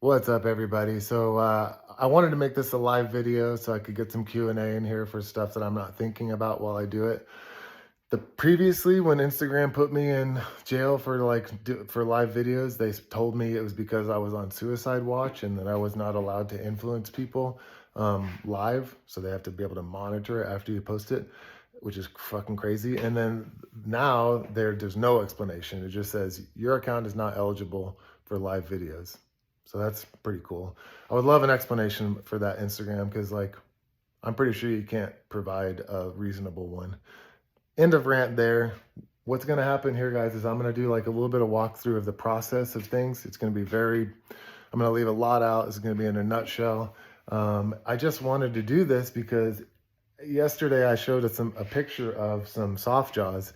What's up, everybody? So I wanted to make this a live video so I could get some Q&A in here for stuff that I'm not thinking about while I do it. Previously, when Instagram put me in jail for for live videos, they told me it was because I was on suicide watch and that I was not allowed to influence people live. So they have to be able to monitor it after you post it, which is fucking crazy. And then now there's no explanation. It just says your account is not eligible for live videos. So that's pretty cool. I would love an explanation for that Instagram because I'm pretty sure you can't provide a reasonable one. End of rant there. What's going to happen here, guys, is I'm going to do like a little bit of walkthrough of the process of things. It's going to be I'm going to leave a lot out. It's going to be in a nutshell. I just wanted to do this because yesterday I showed a picture of some soft jaws,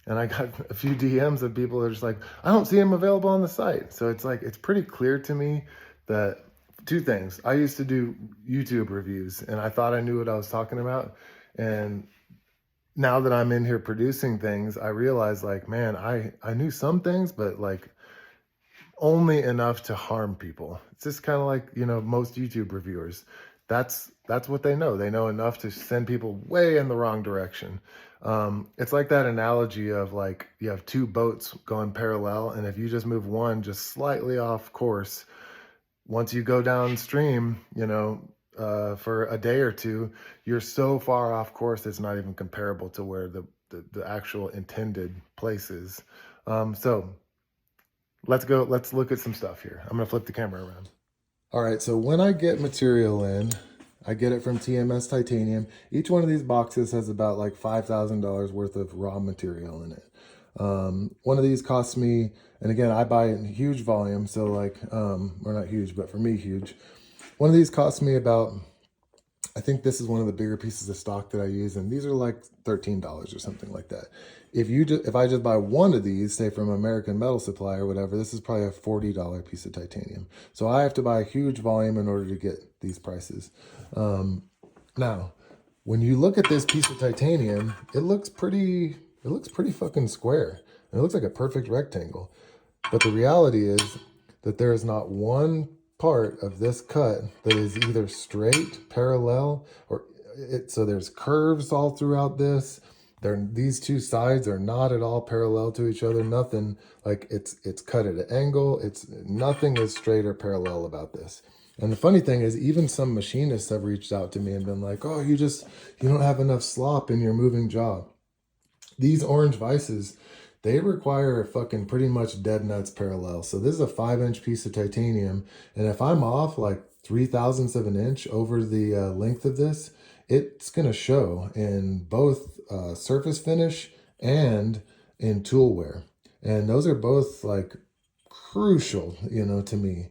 and I got a few DMs of people that are just like, I don't see them available on the site. So it's pretty clear to me that two things. I used to do YouTube reviews and I thought I knew what I was talking about. And now that I'm in here producing things, I realize man, I knew some things, but only enough to harm people. It's just kind of most YouTube reviewers. That's what they know. They know enough to send people way in the wrong direction. It's like that analogy of you have two boats going parallel, and if you just move one just slightly off course, once you go downstream, for a day or two, you're so far off course it's not even comparable to where the actual intended place is. So let's look at some stuff here. I'm gonna flip the camera around. All right, so when I get material in, I get it from TMS Titanium. Each one of these boxes has about $5,000 worth of raw material in it. One of these costs me, and again, I buy it in huge volume, so or not huge, but for me, huge. One of these costs me about, I think this is one of the bigger pieces of stock that I use, and these are like $13 or something like that. If I just buy one of these, say from American Metal Supply or whatever, this is probably a $40 piece of titanium. So I have to buy a huge volume in order to get these prices. Now, when you look at this piece of titanium, it looks pretty fucking square. It looks like a perfect rectangle. But the reality is that there is not one part of this cut that is either straight, parallel, or so there's curves all throughout this. These two sides are not at all parallel to each other. Nothing it's cut at an angle. Nothing is straight or parallel about this. And the funny thing is, even some machinists have reached out to me and been like, oh, you don't have enough slop in your moving jaw. These orange vices, they require fucking pretty much dead nuts parallel. So this is a 5-inch piece of titanium. And if I'm off 3/1000ths of an inch over the length of this, it's going to show in both surface finish and in tool wear. And those are both crucial, to me.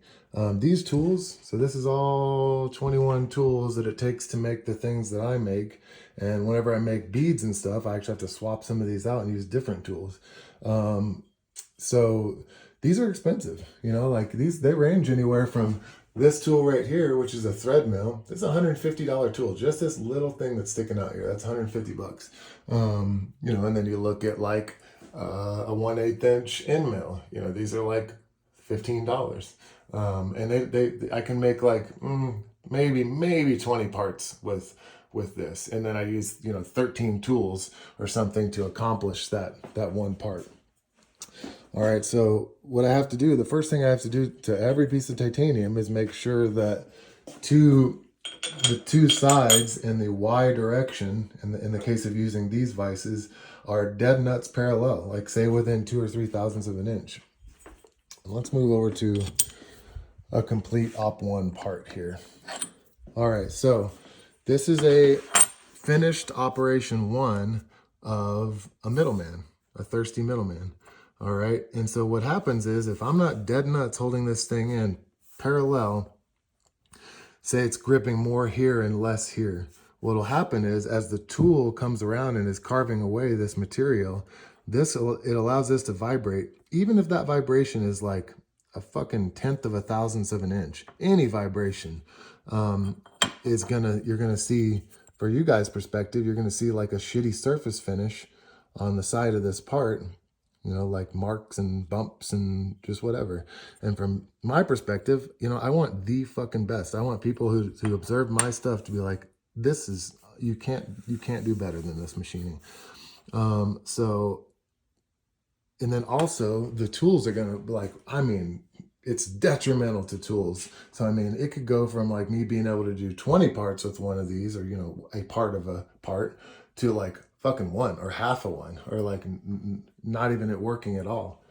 These tools, so this is all 21 tools that it takes to make the things that I make. And whenever I make beads and stuff, I actually have to swap some of these out and use different tools. So these are expensive, they range anywhere from this tool right here, which is a thread mill. It's a $150 tool. Just this little thing that's sticking out here, that's 150 bucks. And then you look at a 1/8 inch end mill. These are $15. And I can make maybe 20 parts with this, and then I use 13 tools or something to accomplish that one part. All right, so what I have to do, the first thing I have to do to every piece of titanium is make sure that the two sides in the Y direction, in the case of using these vices, are dead nuts parallel, say within 2 or 3/1000ths of an inch. Let's move over to a complete op one part here. All right, so this is a finished operation one of a middleman, a thirsty middleman. All right, and so what happens is if I'm not dead nuts holding this thing in parallel, say it's gripping more here and less here, what'll happen is as the tool comes around and is carving away this material, it allows this to vibrate, even if that vibration is a fucking 0.1/1000th of an inch. Any vibration you're gonna see, for you guys' perspective, you're gonna see a shitty surface finish on the side of this part. you know, like marks and bumps and just whatever. And from my perspective, you know, I want the fucking best. I want people who observe my stuff to be like, this is, you can't do better than this machining. So, and then also the tools are going to be like, I mean, it's detrimental to tools. So, I mean, it could go from like me being able to do 20 parts with one of these, or, you know, a part of a part, to like fucking one or half of one, or like not even it working at all.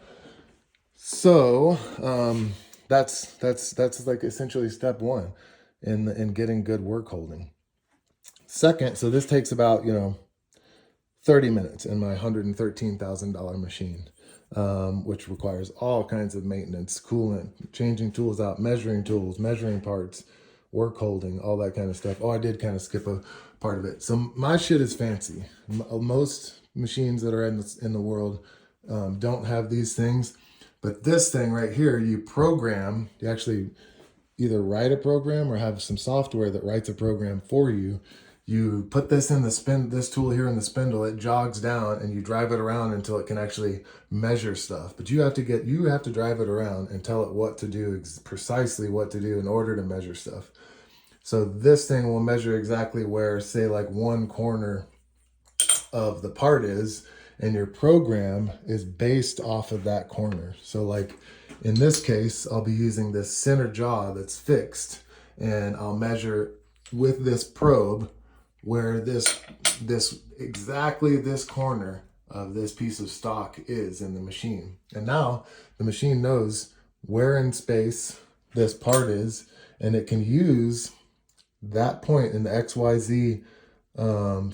So, that's like essentially step one in getting good work holding. Second, so this takes about, you know, 30 minutes in my $113,000 machine, which requires all kinds of maintenance, coolant, changing tools out, measuring parts, work holding, all that kind of stuff. Oh, I did kind of skip a part of it. So my shit is fancy. Most machines that are in the world don't have these things. But this thing right here, you actually either write a program or have some software that writes a program for you. You put this in this tool here in the spindle, it jogs down, and you drive it around until it can actually measure stuff. But you have to drive it around and tell it what to do, precisely what to do in order to measure stuff. So this thing will measure exactly where, say, like one corner of the part is, and your program is based off of that corner. So like in this case, I'll be using this center jaw that's fixed, and I'll measure with this probe where this corner of this piece of stock is in the machine. And now the machine knows where in space this part is, and it can use that point in the XYZ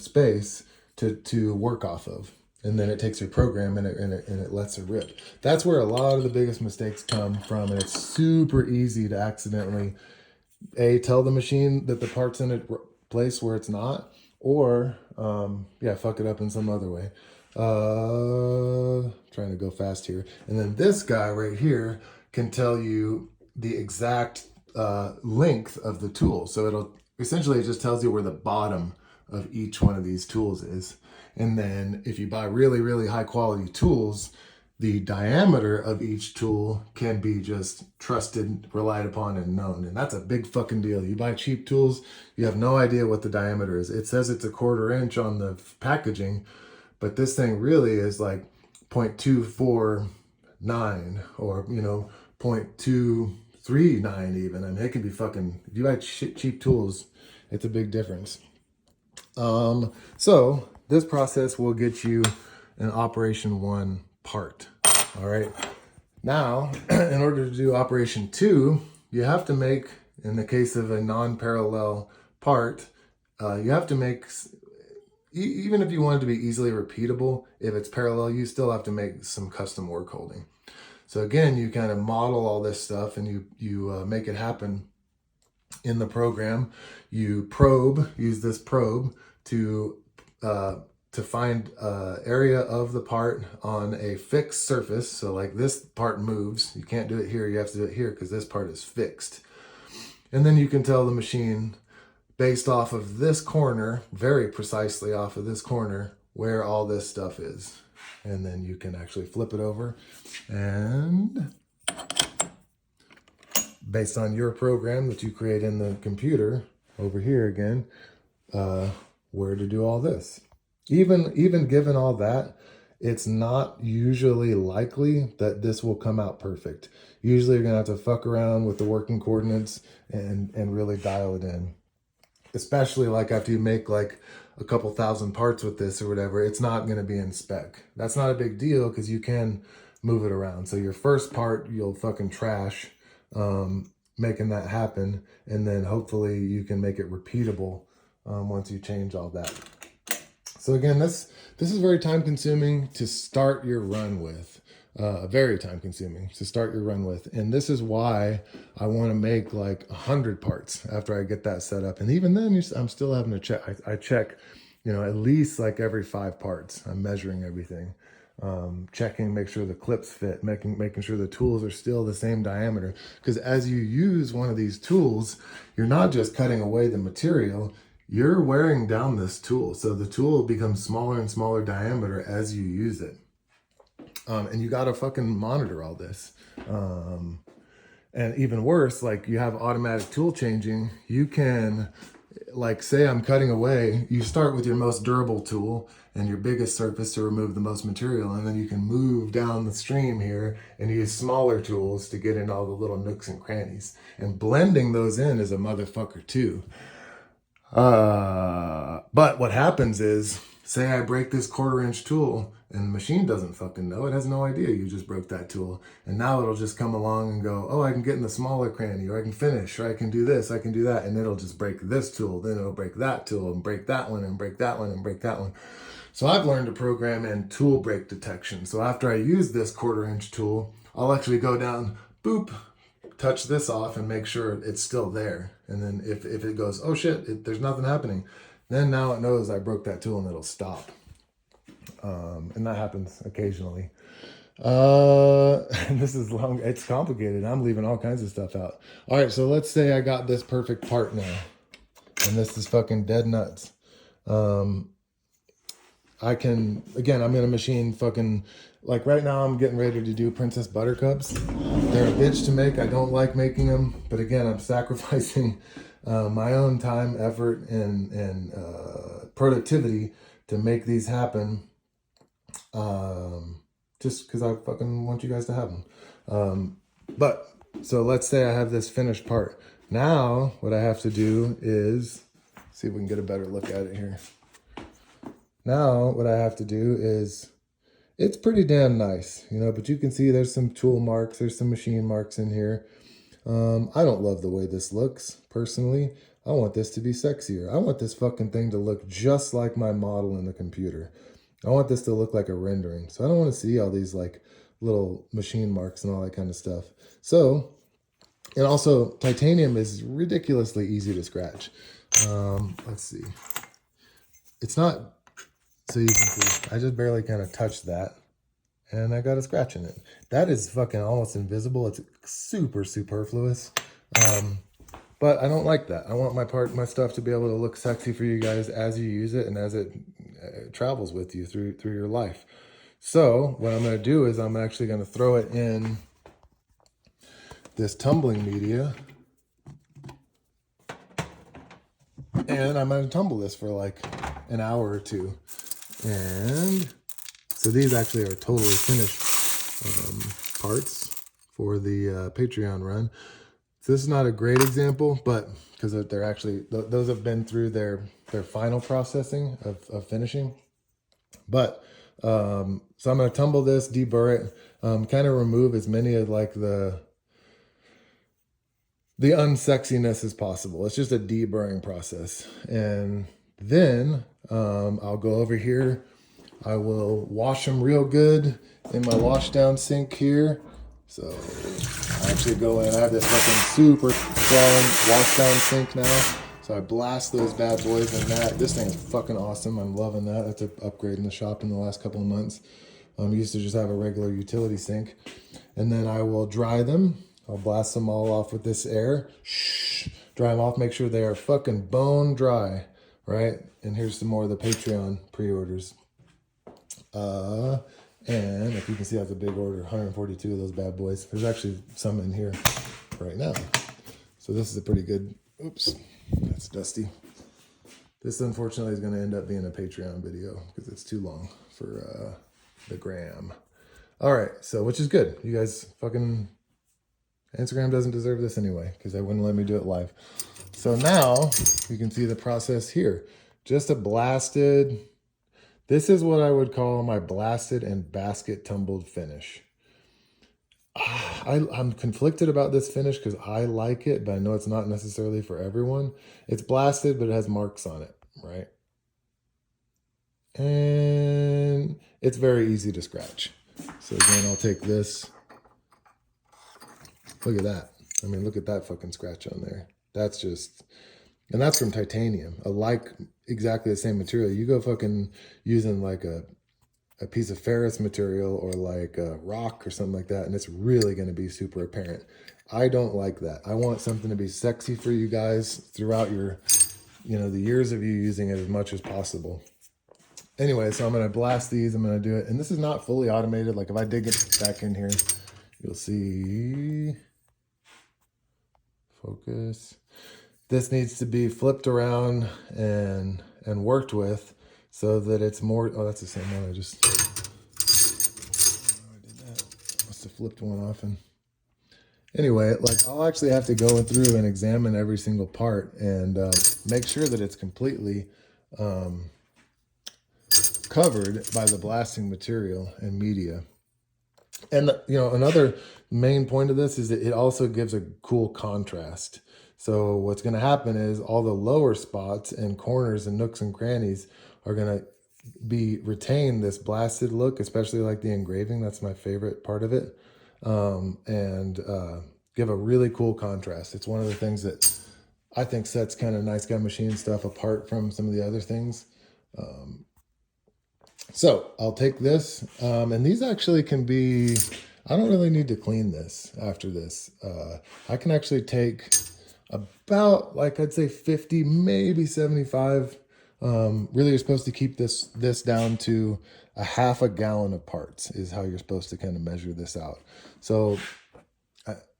space to work off of. And then it takes your program and it lets it rip. That's where a lot of the biggest mistakes come from. And it's super easy to accidentally tell the machine that the part's in a place where it's not, or fuck it up in some other way. Trying to go fast here. And then this guy right here can tell you the exact length of the tool. So it just tells you where the bottom of each one of these tools is. And then if you buy really, really high quality tools, the diameter of each tool can be just trusted, relied upon, and known. And that's a big fucking deal. You buy cheap tools, you have no idea what the diameter is. It says it's 1/4 inch on the packaging, but this thing really is like 0.249 or, you know, 0.239 even. I mean, it can be fucking, if you buy cheap tools, it's a big difference. So this process will get you an Operation 1 part. All right. Now, in order to do Operation 2, you have to make, in the case of a non-parallel part, you have to make, even if you want it to be easily repeatable, if it's parallel, you still have to make some custom work holding. So again, you kind of model all this stuff, and you make it happen in the program. You use this probe to find area of the part on a fixed surface. So like this part moves, you can't do it here, you have to do it here because this part is fixed. And then you can tell the machine, based off of this corner, very precisely off of this corner, where all this stuff is. And then you can actually flip it over, and based on your program that you create in the computer over here again, where to do all this. Even given all that, it's not usually likely that this will come out perfect. Usually you're gonna have to fuck around with the working coordinates and really dial it in. Especially like after you make like a couple thousand parts with this or whatever, it's not gonna be in spec. That's not a big deal because you can move it around. So your first part, you'll fucking trash making that happen. And then hopefully you can make it repeatable once you change all that. So again, this is very time consuming to start your run with. Very time consuming to start your run with. And this is why I want to make like 100 parts after I get that set up. And even then I'm still having to check. I check, you know, at least like every 5 parts. I'm measuring everything, checking, make sure the clips fit, making sure the tools are still the same diameter. Because as you use one of these tools, you're not just cutting away the material, you're wearing down this tool. So the tool becomes smaller and smaller diameter as you use it. And you got to fucking monitor all this. And even worse, like you have automatic tool changing. You can, like, say I'm cutting away, you start with your most durable tool and your biggest surface to remove the most material, and then you can move down the stream here and use smaller tools to get in all the little nooks and crannies. And blending those in is a motherfucker too. But what happens is, say I break this 1/4-inch tool and the machine doesn't fucking know. It has no idea you just broke that tool. And now it'll just come along and go, oh, I can get in the smaller cranny, or I can finish, or I can do this, I can do that. And it'll just break this tool, then it'll break that tool and break that one and break that one and break that one. So I've learned to program in tool break detection. So after I use this 1/4-inch tool, I'll actually go down, boop, touch this off and make sure it's still there. And then if it goes, oh shit, there's nothing happening, then now it knows I broke that tool and it'll stop. And that happens occasionally. This is long, it's complicated. I'm leaving all kinds of stuff out. All right, so let's say I got this perfect part now, and this is fucking dead nuts. I can, again, I'm in a machine fucking, like right now I'm getting ready to do Princess Buttercups. They're a bitch to make. I don't like making them, but again, I'm sacrificing my own time, effort, and productivity to make these happen. Just because I fucking want you guys to have them. But so let's say I have this finished part. Now what I have to do is, see if we can get a better look at it here. Now what I have to do is, it's pretty damn nice, you know, but you can see there's some tool marks, there's some machine marks in here. I don't love the way this looks, personally. I want this to be sexier. I want this fucking thing to look just like my model in the computer. I want this to look like a rendering. So I don't want to see all these like little machine marks and all that kind of stuff. So, and also titanium is ridiculously easy to scratch. Let's see. It's not, so you can see, I just barely kind of touched that and I got a scratch in it. That is fucking almost invisible. It's super superfluous. But I don't like that. I want my stuff to be able to look sexy for you guys as you use it and as it travels with you through your life. So what I'm going to do is I'm actually going to throw it in this tumbling media, and I'm going to tumble this for like an hour or two. And so these actually are totally finished parts for the Patreon run. So this is not a great example, but because they're actually, those have been through their final processing of finishing. But so I'm going to tumble this, deburr it, kind of remove as many of like the unsexiness as possible. It's just a deburring process. And then I'll go over here. I will wash them real good in my wash down sink here. So I actually go in, I have this fucking super strong wash down sink now. So I blast those bad boys in that. This thing is fucking awesome. I'm loving that. That's an upgrade in the shop in the last couple of months. I used to just have a regular utility sink. And then I will dry them. I'll blast them all off with this air. Shh. Dry them off, make sure they are fucking bone dry, right? And here's some more of the Patreon pre-orders. And if you can see, that's a big order, 142 of those bad boys. There's actually some in here right now. So this is a pretty good, oops, that's dusty. This unfortunately is going to end up being a Patreon video because it's too long for the gram. All right, so which is good. You guys fucking, Instagram doesn't deserve this anyway because they wouldn't let me do it live. So now you can see the process here. Just a blasted, this is what I would call my blasted and basket tumbled finish. I'm conflicted about this finish because I like it, but I know it's not necessarily for everyone. It's blasted, but it has marks on it, right? And it's very easy to scratch. So again, I'll take this. Look at that. I mean, look at that fucking scratch on there. That's just, and that's from titanium. I like exactly the same material. You go fucking using like a piece of ferrous material or like a rock or something like that, and it's really going to be super apparent. I don't like that. I want something to be sexy for you guys throughout your, you know, the years of you using it as much as possible. anyway, so I'm going to blast these. I'm going to do it. And this is not fully automated. Like if I dig it back in here, you'll see, focus. This needs to be flipped around and worked with so that it's more, oh, that's the same one. I did that. Must have flipped one off. And anyway, like I'll actually have to go through and examine every single part and make sure that it's completely covered by the blasting material and media. And you know, another main point of this is that it also gives a cool contrast. So what's going to happen is all the lower spots and corners and nooks and crannies are going to retain this blasted look, especially like the engraving. That's my favorite part of it. And give a really cool contrast. It's one of the things that I think sets kind of Nice Guy Machine stuff apart from some of the other things. So I'll take this, and these actually can be, I don't really need to clean this after this. I can actually take about, like I'd say 50, maybe 75. Really you're supposed to keep this down to a half a gallon of parts is how you're supposed to kind of measure this out. So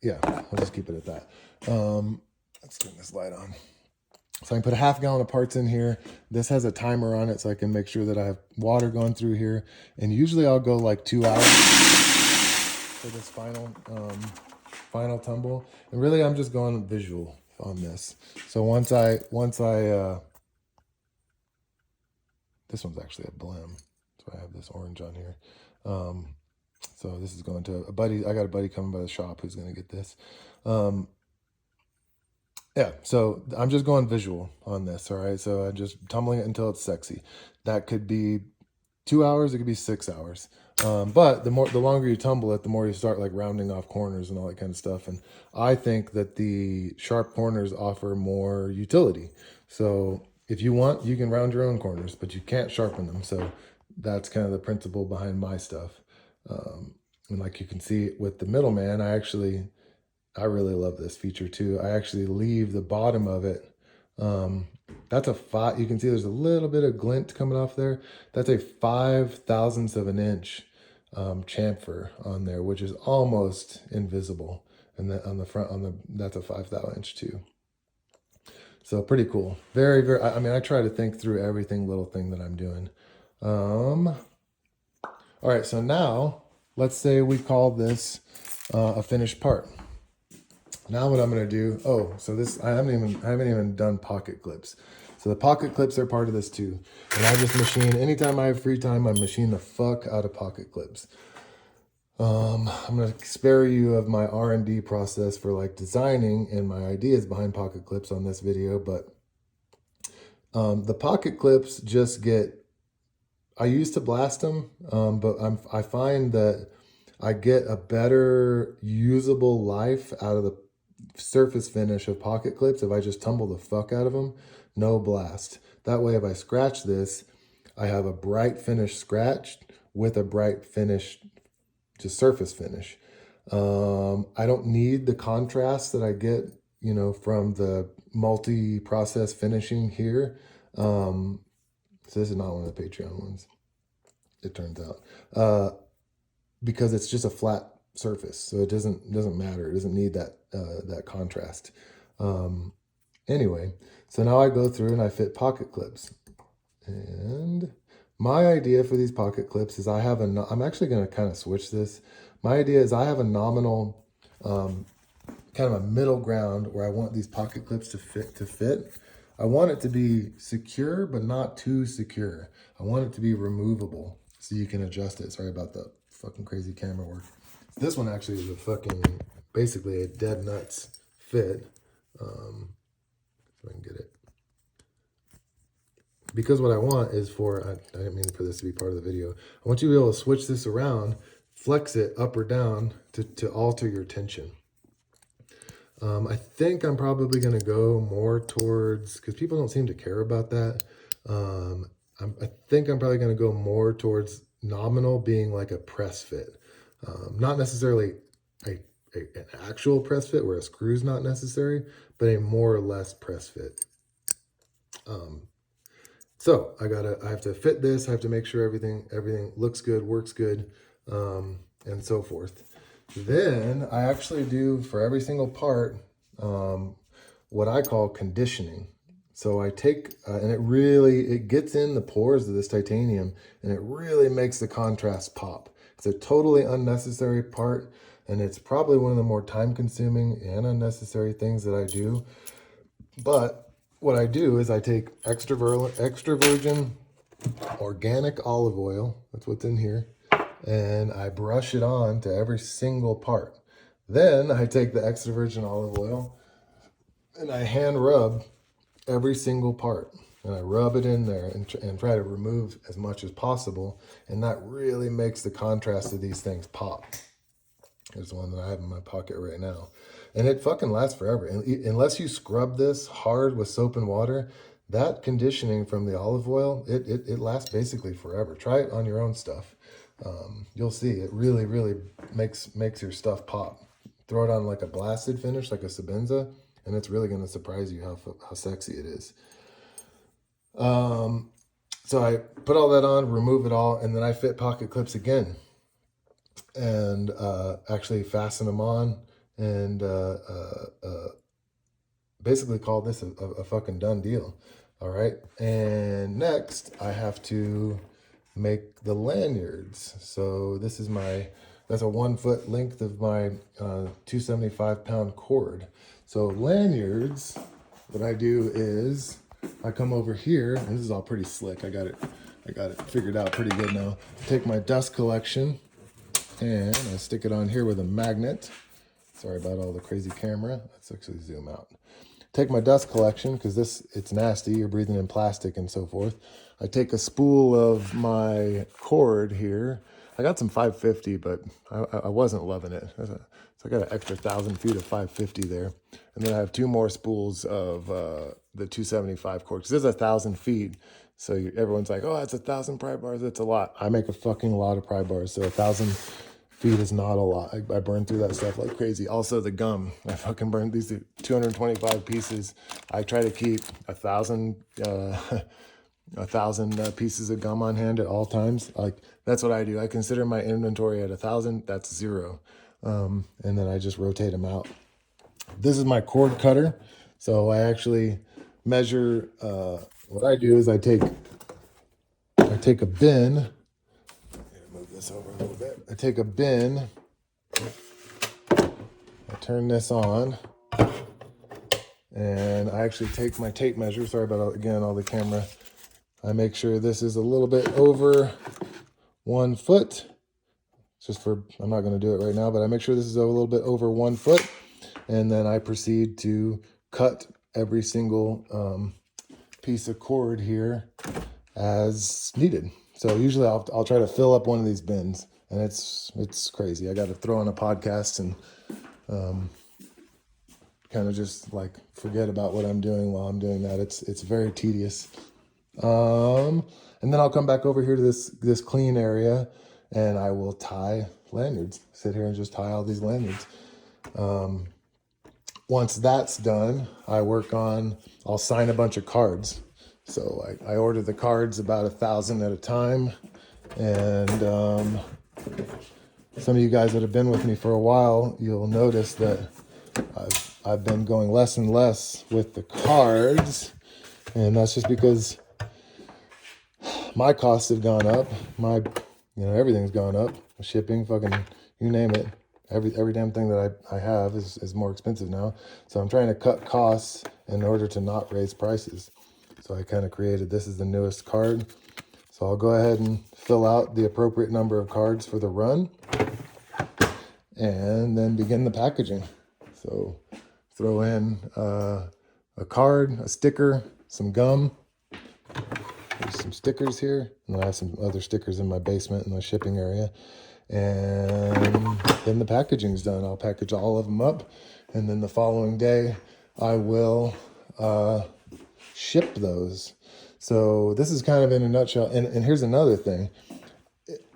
yeah, I'll just keep it at that. Let's turn this light on. So I can put a half gallon of parts in here. This has a timer on it so I can make sure that I have water going through here. And usually I'll go like 2 hours for this final tumble. And really I'm just going visual on this. So once I this one's actually a blem. So I have this orange on here. So this is going to a buddy. I got a buddy coming by the shop who's going to get this. Yeah, so I'm just going visual on this, all right? So I'm just tumbling it until it's sexy. That could be 2 hours, it could be 6 hours. But the longer you tumble it, the more you start like rounding off corners and all that kind of stuff. And I think that the sharp corners offer more utility. So if you want, you can round your own corners, but you can't sharpen them. So that's kind of the principle behind my stuff. And like you can see with the middleman, I really love this feature too. I actually leave the bottom of it. That's a 5, you can see there's a little bit of glint coming off there. That's a 5/1000th of an inch chamfer on there, which is almost invisible. And then on the front, that's a 5/1000 inch too. So pretty cool. Very, very, I mean, I try to think through everything, little thing that I'm doing. All right, so now let's say we call this a finished part. Now what I'm going to do, so this, I haven't even done pocket clips. So the pocket clips are part of this too. And I just machine, anytime I have free time, I machine the fuck out of pocket clips. I'm going to spare you of my R&D process for like designing and my ideas behind pocket clips on this video. But the pocket clips just I used to blast them, but I find that I get a better usable life out of the surface finish of pocket clips if I just tumble the fuck out of them, no blast. That way, if I scratch this, I have a bright finish scratched with a bright finish, just surface finish. I don't need the contrast that I get, you know, from the multi-process finishing here. So this is not one of the Patreon ones, it turns out, because it's just a flat surface, so it doesn't matter. It doesn't need that contrast. Anyway, so now I go through and I fit pocket clips. And my idea for these pocket clips is I'm actually going to kind of switch this. My idea is I have a nominal, kind of a middle ground where I want these pocket clips to fit. I want it to be secure, but not too secure. I want it to be removable so you can adjust it. Sorry about the fucking crazy camera work. This one actually is basically a dead nuts fit. If I can get it. Because what I want is I didn't mean for this to be part of the video. I want you to be able to switch this around, flex it up or down to alter your tension. I think I'm probably going to go more towards, because people don't seem to care about that. I think I'm probably going to go more towards nominal being like a press fit. Not necessarily an actual press fit where a screw's not necessary, but a more or less press fit. So I have to fit this. I have to make sure everything looks good, works good, and so forth. Then I actually do for every single part what I call conditioning. So I take, and it gets in the pores of this titanium, and it really makes the contrast pop. It's a totally unnecessary part, and it's probably one of the more time-consuming and unnecessary things that I do. But what I do is I take extra virgin organic olive oil, that's what's in here, and I brush it on to every single part. Then I take the extra virgin olive oil and I hand rub every single part. And I rub it in there and try to remove as much as possible. And that really makes the contrast of these things pop. There's the one that I have in my pocket right now. And it fucking lasts forever. And unless you scrub this hard with soap and water, that conditioning from the olive oil, it lasts basically forever. Try it on your own stuff. You'll see it really, really makes your stuff pop. Throw it on like a blasted finish, like a Sabenza, and it's really going to surprise you how sexy it is. So I put all that on, remove it all, and then I fit pocket clips again and actually fasten them on and basically call this a fucking done deal. All right. And next I have to make the lanyards. So this is that's a 1 foot length of my 275 pound cord. So lanyards, what I do is I come over here, and this is all pretty slick. I got it figured out pretty good now. Take my dust collection and I stick it on here with a magnet. Sorry about all the crazy camera. Let's actually zoom out. Take my dust collection, because it's nasty. You're breathing in plastic and so forth. I take a spool of my cord here. I got some 550, but I wasn't loving it. So I got an extra 1,000 feet of 550 there. And then I have 2 more spools of the 275 cord, because there's 1,000 feet. So everyone's like, oh, that's 1,000 pry bars. That's a lot. I make a fucking lot of pry bars. So 1,000 feet is not a lot. I burn through that stuff like crazy. Also the gum. I fucking burned these 225 pieces. I try to keep 1,000 pieces of gum on hand at all times. Like, that's what I do. I consider my inventory at 1,000. That's 0. And then I just rotate them out. This is my cord cutter. So I actually measure, what I do is I take a bin. Move this over a little bit. I take a bin, I turn this on, and I actually take my tape measure. Sorry about, again, all the camera. I make sure this is a little bit over 1 foot. Just for, I'm not going to do it right now, but I make sure this is a little bit over 1 foot. And then I proceed to cut every single piece of cord here as needed. So usually I'll try to fill up one of these bins, and it's crazy. I got to throw on a podcast and kind of just like forget about what I'm doing while I'm doing that. It's very tedious. And then I'll come back over here to this clean area, and I will tie lanyards. Sit here and just tie all these lanyards. Once that's done, I'll sign a bunch of cards. So I order the cards about 1,000 at a time. And some of you guys that have been with me for a while, you'll notice that I've been going less and less with the cards. And that's just because my costs have gone up. Everything's gone up. Shipping, fucking, you name it. Every damn thing that I have is more expensive now. So I'm trying to cut costs in order to not raise prices. So I kind of created, this is the newest card. So I'll go ahead and fill out the appropriate number of cards for the run and then begin the packaging. So throw in a card, a sticker, some gum. There's some stickers here, and I have some other stickers in my basement in my shipping area. And then the packaging's done. I'll package all of them up, and then the following day I will ship those. So this is kind of in a nutshell. And here's another thing.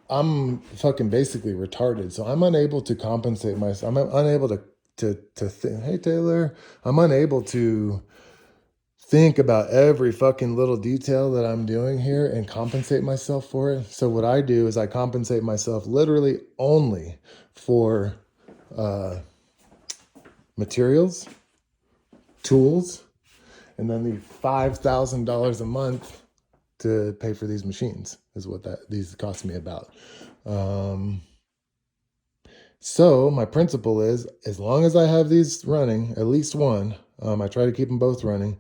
I'm fucking basically retarded, so I'm unable to compensate myself. I'm unable to think, hey Taylor, I'm unable to think about every fucking little detail that I'm doing here and compensate myself for it. So what I do is I compensate myself literally only for uh, materials, tools, and then the $5,000 a month to pay for these machines is what these cost me about. So my principle is, as long as I have these running, at least one, I try to keep them both running.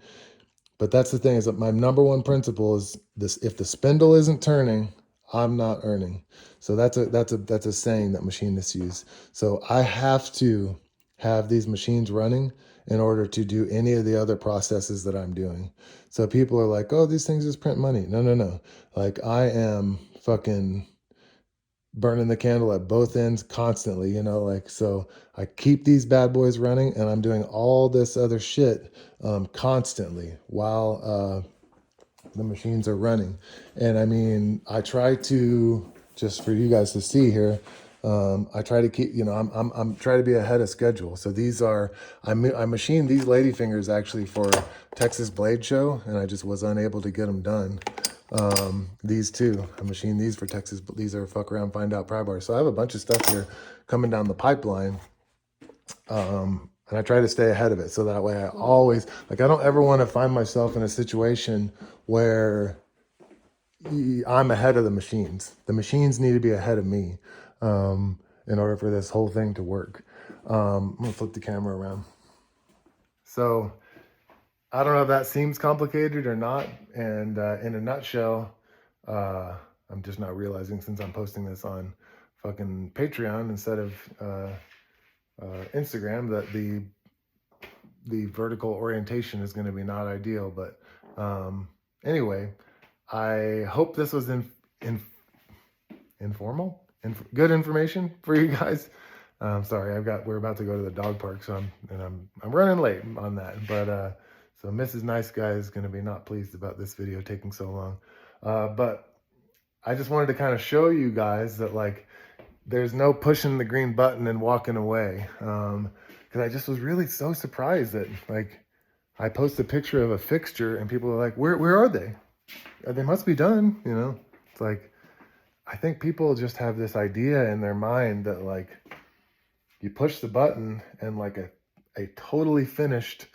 But that's the thing, is that my number one principle is this: if the spindle isn't turning, I'm not earning. So that's a saying that machinists use. So I have to have these machines running in order to do any of the other processes that I'm doing. So people are like, oh, these things just print money. No, no, no. Like, I am fucking burning the candle at both ends constantly, you know, like, so I keep these bad boys running and I'm doing all this other shit constantly while the machines are running. And I mean, I try to, just for you guys to see here, I try to keep, you know, I'm trying to be ahead of schedule. So these are, I machined these lady fingers actually for Texas Blade Show, and I just was unable to get them done. These two, I machined these for Texas, but these are fuck around, find out pry bars. So I have a bunch of stuff here coming down the pipeline. And I try to stay ahead of it. So that way I always, like, I don't ever want to find myself in a situation where I'm ahead of the machines. The machines need to be ahead of me in order for this whole thing to work. I'm gonna flip the camera around. So I don't know if that seems complicated or not. And in a nutshell, I'm just not realizing, since I'm posting this on fucking Patreon instead of Instagram, that the vertical orientation is going to be not ideal. But anyway, I hope this was informal, good information for you guys. Sorry, we're about to go to the dog park, so I'm running late on that. But so Mrs. Nice Guy is going to be not pleased about this video taking so long. But I just wanted to kind of show you guys that, like, there's no pushing the green button and walking away. Because I just was really so surprised that, like, I post a picture of a fixture and people are like, where are they? They must be done, you know? It's like, I think people just have this idea in their mind that, like, you push the button and, like, a totally finished,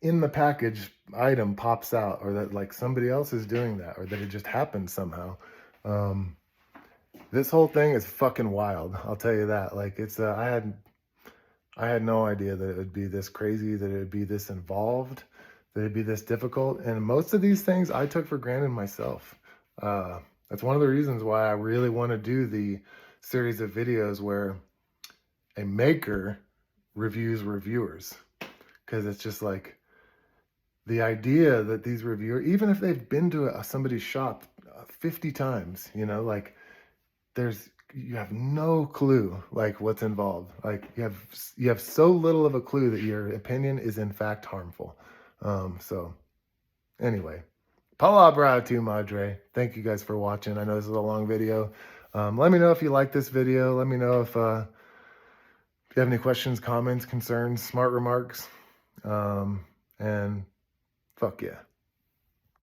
in the package item pops out, or that, like, somebody else is doing that, or that it just happened somehow. This whole thing is fucking wild, I'll tell you that. Like, it's I had no idea that it would be this crazy, that it would be this involved, that it'd be this difficult. And most of these things I took for granted myself. That's one of the reasons why I really want to do the series of videos where a maker reviews reviewers. Because it's just like, the idea that these reviewers, even if they've been to somebody's shop 50 times, you know, like, you have no clue, like, what's involved. Like, you have so little of a clue that your opinion is in fact harmful. So anyway, palabra tu madre. Thank you guys for watching. I know this is a long video. Let me know if you like this video. Let me know if you have any questions, comments, concerns, smart remarks. And fuck yeah.